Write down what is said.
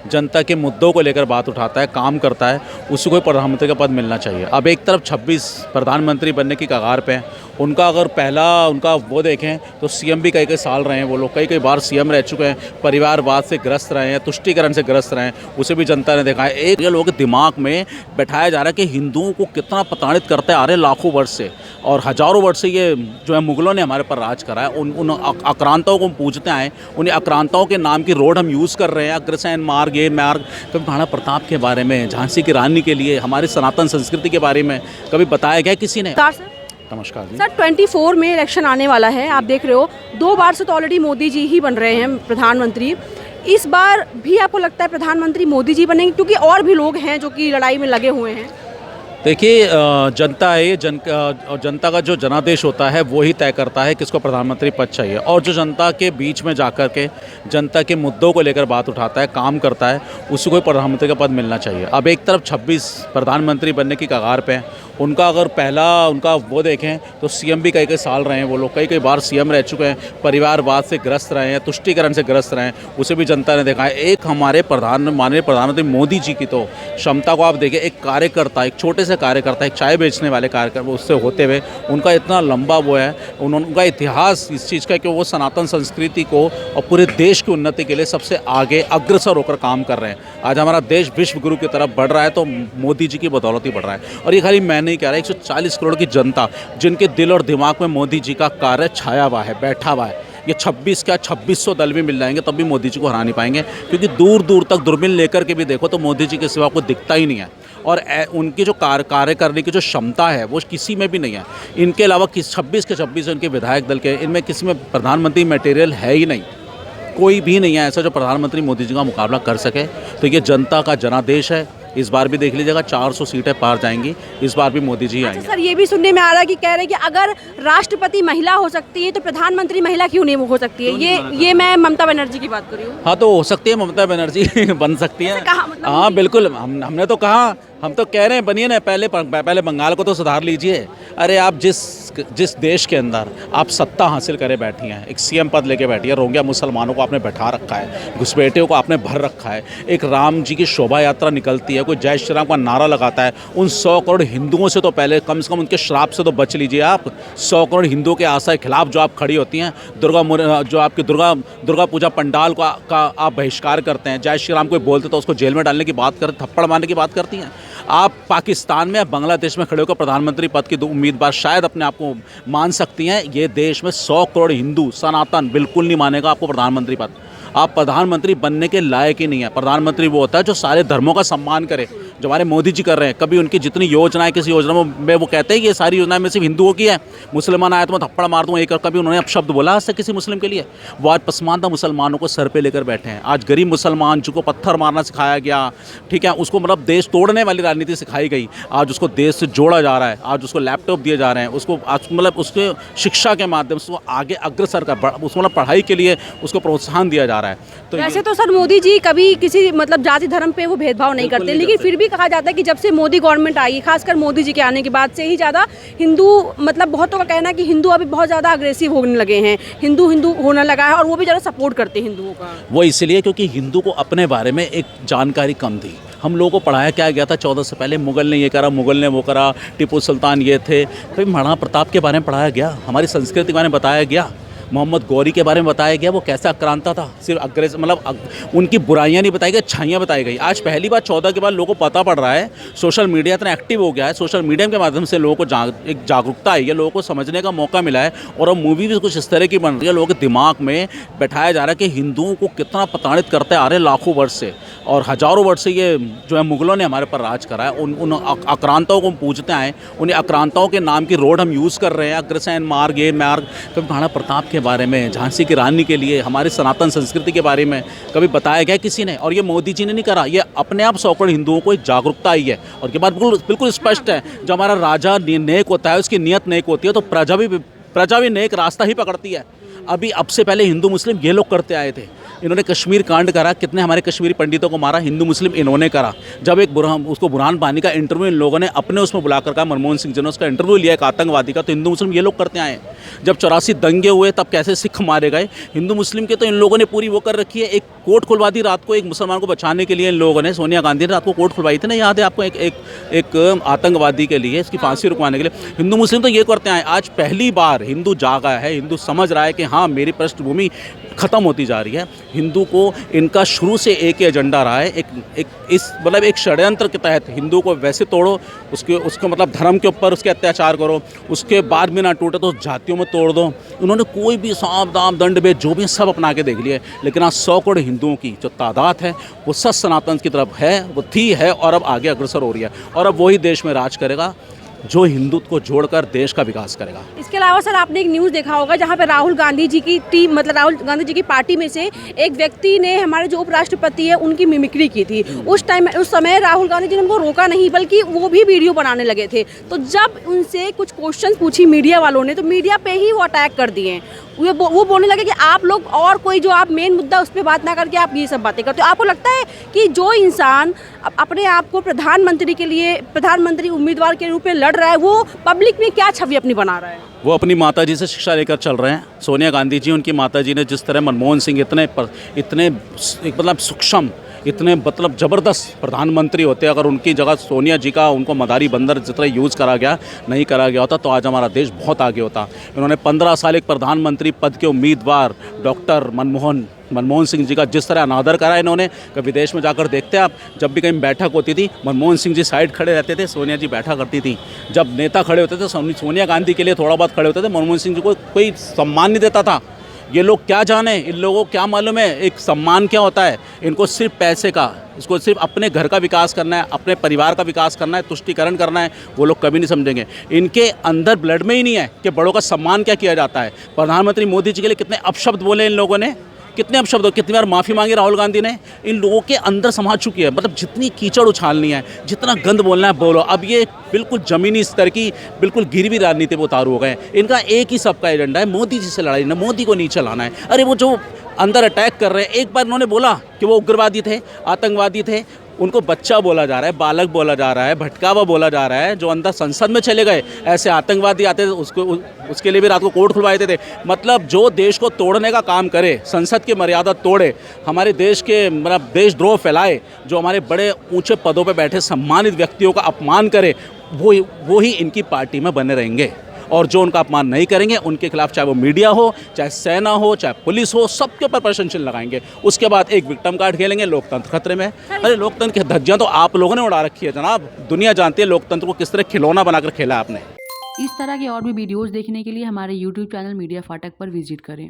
जनता के मुद्दों को लेकर बात उठाता है, काम करता है, उसी को प्रधानमंत्री का पद मिलना चाहिए। अब एक तरफ 26 प्रधानमंत्री बनने की कगार पे हैं, उनका अगर पहला उनका वो देखें तो सीएम भी कई कई साल रहे हैं, वो लोग कई कई बार सीएम रह चुके हैं, परिवारवाद से ग्रस्त रहे हैं, तुष्टीकरण से ग्रस्त रहे हैं, उसे भी जनता ने देखा है। एक ये लोगों के दिमाग में बैठाया जा रहा है कि हिंदुओं को कितना प्रताड़ित करते आ रहे हैं लाखों वर्ष से, और हज़ारों वर्ष से ये जो है मुग़लों ने हमारे पर राज करा है। उन आक्रांताओं को हम पूजते आए, उन्हीं आक्रांताओं के नाम की रोड हम यूज़ कर रहे हैं, अग्रसेन मार्ग, ये मार्ग। कभी महाराणा प्रताप के बारे में, झांसी की रानी के लिए, हमारी सनातन संस्कृति के बारे में कभी बताया गया किसी ने? नमस्कार जी। सर 24 में इलेक्शन आने वाला है, आप देख रहे हो 2 बार से तो ऑलरेडी मोदी जी ही बन रहे हैं प्रधानमंत्री। इस बार भी आपको लगता है प्रधानमंत्री मोदी जी बनेंगे, क्योंकि और भी लोग हैं जो कि लड़ाई में लगे हुए हैं? देखिए, जनता है ये, जनता का जो जनादेश होता है वो ही तय करता है किसको प्रधानमंत्री पद चाहिए, और जो जनता के बीच में जाकर के जनता के मुद्दों को लेकर बात उठाता है, काम करता है, उसी को प्रधानमंत्री का पद मिलना चाहिए। अब एक तरफ 26 प्रधानमंत्री बनने की कगार पे हैं, उनका अगर पहला उनका वो देखें तो सीएम भी कई कई साल रहे हैं, वो लोग कई कई बार सीएम रह चुके हैं, परिवारवाद से ग्रस्त रहे हैं, तुष्टीकरण से ग्रस्त रहे हैं, उसे भी जनता ने देखा है। एक हमारे माननीय प्रधानमंत्री मोदी जी की तो क्षमता को आप देखिए, एक कार्यकर्ता, एक छोटे से कार्यकर्ता, एक चाय बेचने वाले कार्यकर्ता, उससे होते हुए उनका इतना लंबा वो है, उनका इतिहास इस चीज़ का कि वो सनातन संस्कृति को और पूरे देश की उन्नति के लिए सबसे आगे अग्रसर होकर काम कर रहे हैं। आज हमारा देश विश्व गुरु की तरफ बढ़ रहा है तो मोदी जी की बदौलत ही बढ़ रहा है। और ये खाली मैं नहीं कह रहा, 140 करोड़ की जनता जिनके दिल और दिमाग में मोदी जी का कार्य छाया हुआ है, बैठा हुआ है। ये 2600 दल भी मिल जाएंगे तब भी मोदी जी को हरा नहीं पाएंगे, क्योंकि दूर दूर तक दूरबीन लेकर के भी देखो तो मोदी जी के सिवा कोई दिखता ही नहीं है, और उनकी जो कार्य करने की जो क्षमता है वो किसी में भी नहीं है। इनके अलावा 26 के 26 उनके विधायक दल के, इनमें किसी में प्रधानमंत्री मटेरियल है ही नहीं, कोई भी नहीं है ऐसा जो प्रधानमंत्री मोदी जी का मुकाबला कर सके। तो ये जनता का जनादेश है। इस बार भी देख लीजिएगा 400 सीटें पार जाएंगी, इस बार भी मोदी जी आएंगे। सर ये भी सुनने में आ रहा है कि कह रहे हैं कि अगर राष्ट्रपति महिला हो सकती है तो प्रधानमंत्री महिला क्यों नहीं हो सकती है? ये मैं ममता बनर्जी की बात कर रही हूँ। हाँ, तो हो सकती है ममता बनर्जी बन सकती है। हाँ बिल्कुल, हमने तो कहा, हम तो कह रहे हैं बनिए ना, पहले बंगाल को तो सुधार लीजिए। अरे आप जिस देश के अंदर आप सत्ता हासिल करे बैठी हैं, एक सीएम पद लेके बैठी है, रोंगिया मुसलमानों को आपने बैठा रखा है, घुसपैठियों को आपने भर रखा है, एक राम जी की शोभा यात्रा निकलती है, कोई जय श्री राम का नारा लगाता है, उन 100 करोड़ हिंदुओं से तो पहले कम से कम उनके श्राप से तो बच लीजिए आप। 100 करोड़ हिंदुओं के आशा के खिलाफ जो आप खड़ी होती हैं, जो आपकी दुर्गा पूजा पंडाल का आप बहिष्कार करते हैं, जय श्री राम कोई बोलते तो उसको जेल में डालने की बात करते, थप्पड़ मारने की बात करती हैं। आप पाकिस्तान में, बांग्लादेश में खड़े होकर प्रधानमंत्री पद की उम्मीदवार शायद अपने आप को मान सकती हैं। ये देश में 100 करोड़ हिंदू सनातन बिल्कुल नहीं मानेगा आपको प्रधानमंत्री पद। आप प्रधानमंत्री बनने के लायक ही नहीं है। प्रधानमंत्री वो होता है जो सारे धर्मों का सम्मान करे, जो हमारे मोदी जी कर रहे हैं। कभी उनकी जितनी योजनाएं, किसी योजना में वो कहते हैं कि ये सारी योजनाएं में सिर्फ हिंदुओं की है, मुसलमान आया तो मैं थप्पड़ मार दूँ एक, कभी उन्होंने अपशब्द बोला आज तक किसी मुस्लिम के लिए? वो आज पसमानदा मुसलमानों को सर पे लेकर बैठे हैं। आज गरीब मुसलमान जिसको पत्थर मारना सिखाया गया, ठीक है, उसको मतलब देश तोड़ने वाली राजनीति सिखाई गई, आज उसको देश से जोड़ा जा रहा है, आज उसको लैपटॉप दिए जा रहे हैं, उसको आज मतलब उसके शिक्षा के माध्यम से उसको आगे अग्रसर का, उसको मतलब पढ़ाई के लिए उसको प्रोत्साहन दिया जा रहा है। तो वैसे तो सर मोदी जी कभी किसी मतलब जाति धर्म पे वो भेदभाव नहीं करते, लेकिन फिर भी कहा जाता है कि जब से मोदी गवर्नमेंट आई, खासकर मोदी जी के आने के बाद से ही ज़्यादा हिंदू, मतलब बहुतों का कहना है कि हिंदू अभी बहुत ज़्यादा अग्रेसिव होने लगे हैं, हिंदू होने लगा है, और वो भी ज़्यादा सपोर्ट करते हैं हिंदुओं का। वो इसलिए क्योंकि हिंदू को अपने बारे में एक जानकारी कम थी। हम लोगों को पढ़ाया क्या गया था 14 से पहले, मुगल ने ये करा, मुगल ने वो करा, टीपू सुल्तान ये थे। कभी महाराणा प्रताप के बारे में पढ़ाया गया? हमारी संस्कृति के बारे में बताया गया? मोहम्मद गौरी के बारे में बताया गया, वो कैसा आक्रांता था? सिर्फ अग्रेस मतलब उनकी बुराइयां नहीं बताई गई, अच्छाइयाँ बताई गई। आज पहली बार 14 के बाद लोगों को पता पड़ रहा है, सोशल मीडिया इतना एक्टिव हो गया है, सोशल मीडिया के माध्यम से लोगों को एक जागरूकता आई है, लोगों को समझने का मौका मिला है, और अब मूवी भी कुछ इस तरह की बन रही है। लोगों के दिमाग में बैठाया जा रहा है कि हिंदुओं को कितना प्रताड़ित करते आ रहे हैं लाखों वर्ष से, और हज़ारों वर्ष से ये जो है मुग़लों ने हमारे पर राज करा है। उन आक्रांताओं को हम पूजते आए, उन्हीं आक्रांताओं के नाम की रोड हम यूज़ कर रहे हैं, अग्रसेन मार्ग, ये मार्ग। कभी महाराणा प्रताप के बारे में, झांसी की रानी के लिए, हमारी सनातन संस्कृति के बारे में कभी बताया गया किसी ने? और ये मोदी जी ने नहीं करा, ये अपने आप 100 करोड़ हिंदुओं को एक जागरूकता आई है। और ये बात बिल्कुल स्पष्ट है, जो हमारा राजा नेक होता है, उसकी नीयत नेक होती है तो प्रजा भी नेक रास्ता ही पकड़ती है। अभी अब से पहले हिंदू मुस्लिम ये लोग करते आए थे। इन्होंने कश्मीर कांड करा, कितने हमारे कश्मीरी पंडितों को मारा, हिंदू मुस्लिम इन्होंने करा। जब एक उसको बुरहान वानी का इंटरव्यू इन लोगों ने अपने उसमें बुलाकर कहा, मनमोहन सिंह जी ने उसका इंटरव्यू लिया एक आतंकवादी का, तो हिंदू मुस्लिम ये लोग करते आए हैं। जब 84 दंगे हुए तब कैसे सिख मारे गए, हिंदू मुस्लिम के तो इन लोगों ने पूरी वो कर रखी है। एक कोर्ट खुलवा दी रात को, एक मुसलमान को बचाने के लिए इन लोगों ने, सोनिया गांधी ने रात को कोर्ट खुलवाई थी ना, याद है आपको, एक आतंकवादी के लिए, इसकी फांसी रुकवाने के लिए। हिंदू मुस्लिम तो ये करते आए। आज पहली बार हिंदू जागा है, हिंदू समझ रहा है कि हाँ मेरी पृष्ठभूमि ख़त्म होती जा रही है। हिंदू को इनका शुरू से एक ही एजेंडा रहा है, एक षड्यंत्र के तहत हिंदू को वैसे तोड़ो, उसको मतलब धर्म के ऊपर उसके अत्याचार करो, उसके बाद में ना टूटे तो जातियों में तोड़ दो। उन्होंने कोई भी सांप दाम दंड भेद जो भी सब अपना के देख लिए। लेकिन आज 100 करोड़ हिंदुओं की जो तादाद है वो सच सनातन की तरफ है, वो थी है और अब आगे अग्रसर हो रही है। और अब वही देश में राज करेगा जो हिंदुत्व को जोड़कर देश का विकास करेगा। इसके अलावा सर आपने एक न्यूज़ देखा होगा जहाँ पे राहुल गांधी जी की टीम, मतलब राहुल गांधी जी की पार्टी में से एक व्यक्ति ने हमारे जो उपराष्ट्रपति है उनकी मिमिक्री की थी। उस समय राहुल गांधी जी ने उनको रोका नहीं, बल्कि वो भी वीडियो बनाने लगे थे। तो जब उनसे कुछ क्वेश्चन पूछी मीडिया वालों ने, तो मीडिया पे ही वो अटैक कर दिए। वो बोलने लगे कि आप लोग और कोई जो आप मेन मुद्दा उस पर बात ना करके आप ये सब बातें करते हो। आपको लगता है कि जो इंसान अपने आप को प्रधानमंत्री उम्मीदवार के रूप में लड़ रहा है, वो पब्लिक में क्या छवि अपनी बना रहा है? वो अपनी माताजी से शिक्षा लेकर चल रहे हैं। सोनिया गांधी जी, उनकी माताजी ने जिस तरह मनमोहन सिंह इतने मतलब सूक्ष्म, इतने मतलब ज़बरदस्त प्रधानमंत्री होते, अगर उनकी जगह सोनिया जी का उनको मदारी बंदर जितना यूज़ नहीं करा गया होता तो आज हमारा देश बहुत आगे होता। इन्होंने 15 साल एक प्रधानमंत्री पद के उम्मीदवार डॉक्टर मनमोहन सिंह जी का जिस तरह अनादर करा इन्होंने। कभी विदेश में जाकर देखते आप, जब भी कहीं बैठक होती थी मनमोहन सिंह जी साइड खड़े रहते थे, सोनिया जी बैठा करती थी। जब नेता खड़े होते थे सोनिया गांधी के लिए थोड़ा बहुत खड़े होते थे, मनमोहन सिंह जी को कोई सम्मान नहीं देता था। ये लोग क्या जाने, इन लोगों को क्या मालूम है एक सम्मान क्या होता है। इनको सिर्फ पैसे का, इसको सिर्फ अपने घर का विकास करना है, अपने परिवार का विकास करना है, तुष्टीकरण करना है, वो लोग कभी नहीं समझेंगे। इनके अंदर ब्लड में ही नहीं है कि बड़ों का सम्मान क्या किया जाता है। प्रधानमंत्री मोदी जी के लिए कितने अपशब्द बोले इन लोगों ने, कितने अपशब्द, कितनी बार माफ़ी मांगी राहुल गांधी ने। इन लोगों के अंदर समाज चुकी है, मतलब जितनी कीचड़ उछालनी है, जितना गंद बोलना है बोलो। अब ये बिल्कुल ज़मीनी स्तर की, बिल्कुल गिरवी राजनीति पे उतारू हो गए। इनका एक ही सबका एजेंडा है, मोदी जी से लड़ाई, ना मोदी को नीचे लाना है। अरे वो जो अंदर अटैक कर रहे हैं, एक बार उन्होंने बोला कि वो उग्रवादी थे, आतंकवादी थे, उनको बच्चा बोला जा रहा है, बालक बोला जा रहा है, भटकावा बोला जा रहा है। जो अंदर संसद में चले गए ऐसे आतंकवादी आते थे, उसके लिए भी रात को कोर्ट खुलवाए थे। मतलब जो देश को तोड़ने का काम करे, संसद की मर्यादा तोड़े, हमारे देश के मतलब देशद्रोह फैलाए, जो हमारे बड़े ऊंचे पदों पर बैठे सम्मानित व्यक्तियों का अपमान करे, वो ही इनकी पार्टी में बने रहेंगे। और जो उनका अपमान नहीं करेंगे उनके खिलाफ, चाहे वो मीडिया हो, चाहे सेना हो, चाहे पुलिस हो, सबके ऊपर प्रश्न चिन्ह लगाएंगे। उसके बाद एक विक्टिम कार्ड खेलेंगे, लोकतंत्र खतरे में। अरे लोकतंत्र की धज्जियां तो आप लोगों ने उड़ा रखी है जनाब। दुनिया जानती है लोकतंत्र को किस तरह खिलौना बनाकर खेला आपने। इस तरह के और भी वीडियोस देखने के लिए हमारे YouTube चैनल मीडिया फाटक पर विजिट करें।